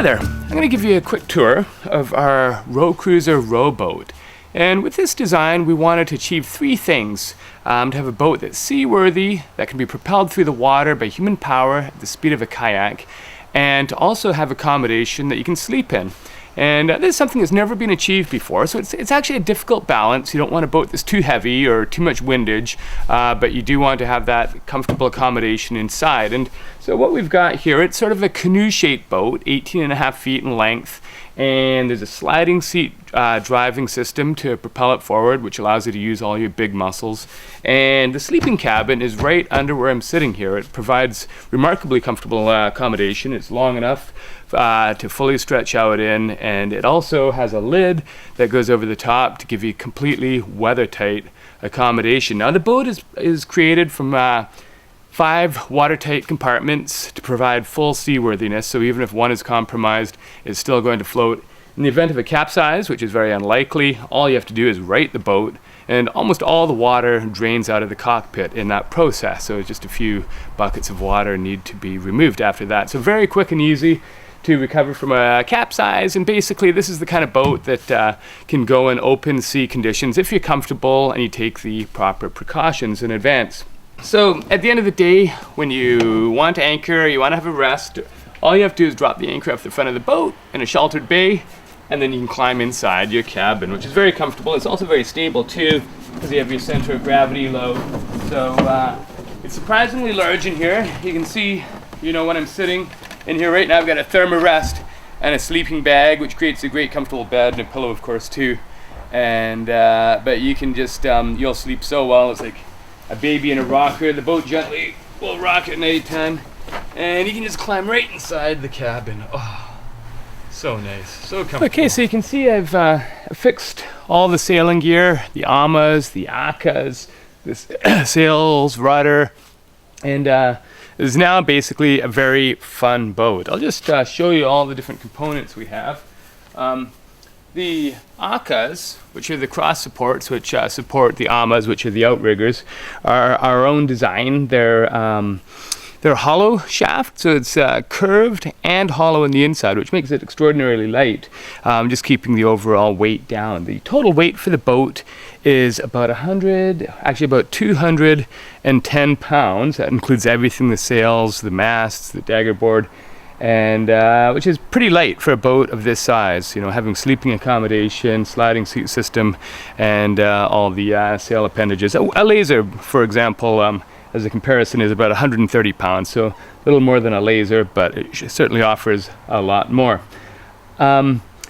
there, I'm going to give you a quick tour of our RowCruiser rowboat. And with this design, we wanted to achieve three things. To have a boat that's seaworthy, that can be propelled through the water by human power at the speed of a kayak, and to also have accommodation that you can sleep in. And this is something that's never been achieved before, so it's actually a difficult balance. You don't want a boat that's too heavy or too much windage, but you do want to have that comfortable accommodation inside. And so what we've got here, it's sort of a canoe-shaped boat, 18.5 feet in length, and there's a sliding seat driving system to propel it forward, which allows you to use all your big muscles. And the sleeping cabin is right under where I'm sitting here. It provides remarkably comfortable accommodation. It's long enough to fully stretch out in, and it also has a lid that goes over the top to give you completely weather-tight accommodation. Now the boat is created from 5 watertight compartments to provide full seaworthiness, so even if one is compromised, it's still going to float. In the event of a capsize, which is very unlikely, all you have to do is right the boat, and almost all the water drains out of the cockpit in that process, so just a few buckets of water need to be removed after that. So very quick and easy to recover from a capsize, and basically this is the kind of boat that can go in open sea conditions if you're comfortable and you take the proper precautions in advance. So at the end of the day, when you want to anchor, you want to have a rest, all you have to do is drop the anchor off the front of the boat in a sheltered bay, and then you can climb inside your cabin, which is very comfortable. It's also very stable too, because you have your center of gravity low. So it's surprisingly large in here. You can see, when I'm sitting in here right now, I've got a thermarest and a sleeping bag, which creates a great comfortable bed, and a pillow of course too. And but you can just, you'll sleep so well. It's like a baby in a rocker. The boat gently will rock at nighttime, and you can just climb right inside the cabin. Oh, so nice, so comfortable. Okay, so you can see I've fixed all the sailing gear, the amas, the akas, the sails, rudder, and is now basically a very fun boat. I'll just show you all the different components we have. The akas, which are the cross supports, which support the amas, which are the outriggers, are our own design. They're hollow shaft, so it's curved and hollow on the inside, which makes it extraordinarily light, just keeping the overall weight down. The total weight for the boat is about 210 pounds. That includes everything, the sails, the masts, the dagger board, and which is pretty light for a boat of this size, having sleeping accommodation, sliding seat system, and all the sail appendages. A laser, for example, as a comparison, is about 130 pounds, so a little more than a laser, but it certainly offers a lot more.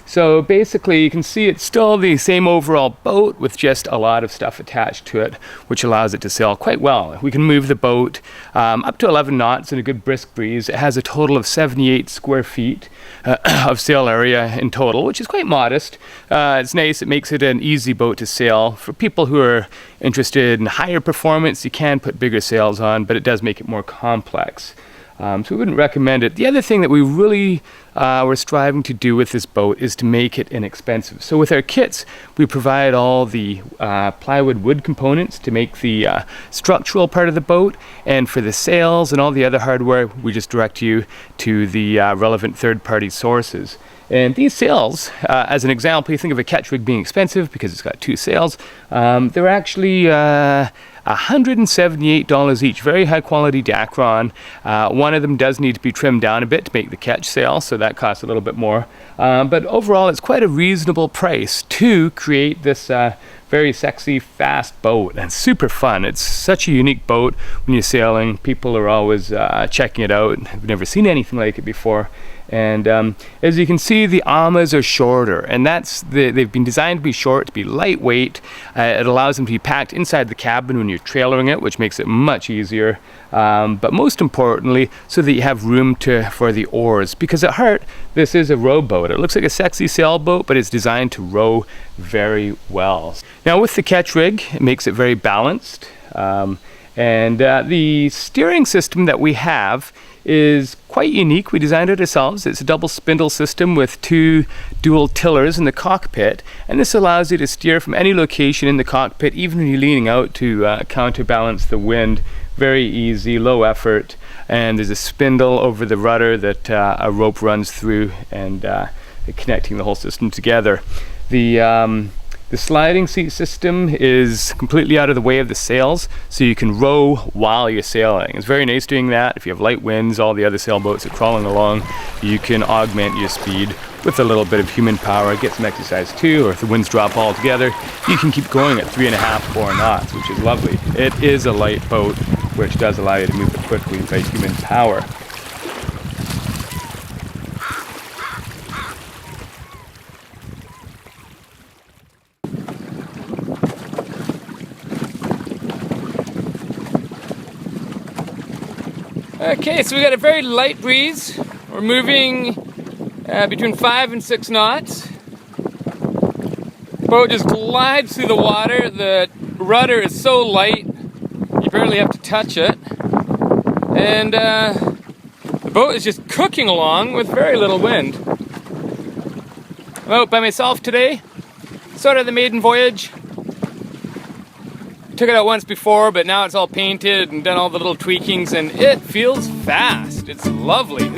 So basically you can see it's still the same overall boat with just a lot of stuff attached to it, which allows it to sail quite well. We can move the boat up to 11 knots in a good brisk breeze. It has a total of 78 square feet of sail area in total, which is quite modest. It's nice. It makes it an easy boat to sail. For people who are interested in higher performance, you can put bigger sails on, but it does make it more complex. So we wouldn't recommend it. The other thing that we really were striving to do with this boat is to make it inexpensive. So with our kits, we provide all the plywood wood components to make the structural part of the boat, and for the sails and all the other hardware, we just direct you to the relevant third-party sources. And these sails, as an example, you think of a catch rig being expensive because it's got 2 sails. They're actually $178 each, very high quality Dacron. One of them does need to be trimmed down a bit to make the catch sail, so that costs a little bit more. But overall, it's quite a reasonable price to create this very sexy, fast boat, and super fun. It's such a unique boat when you're sailing. People are always checking it out. I've never seen anything like it before. And as you can see, the amas are shorter, and they've been designed to be short, to be lightweight. It allows them to be packed inside the cabin when you're trailering it, which makes it much easier. But most importantly, so that you have room for the oars, because at heart, this is a rowboat. It looks like a sexy sailboat, but it's designed to row very well. Now with the catch rig, it makes it very balanced. And the steering system that we have is quite unique. We designed it ourselves. It's a double spindle system with 2 dual tillers in the cockpit, and this allows you to steer from any location in the cockpit, even when you're leaning out to counterbalance the wind. Very easy, low effort. and there's a spindle over the rudder that a rope runs through, and connecting the whole system together. The sliding seat system is completely out of the way of the sails, so you can row while you're sailing. It's very nice doing that. If you have light winds, all the other sailboats are crawling along, you can augment your speed with a little bit of human power, get some exercise too, or if the winds drop altogether, you can keep going at 3.5, 4 knots, which is lovely. It is a light boat, which does allow you to move it quickly by human power. Okay, so we got a very light breeze. We're moving between 5 and 6 knots. The boat just glides through the water. The rudder is so light, you barely have to touch it. And the boat is just cooking along with very little wind. I'm out by myself today. Sort of the maiden voyage. Took it out once before, but now it's all painted and done all the little tweakings, and it feels fast. It's lovely.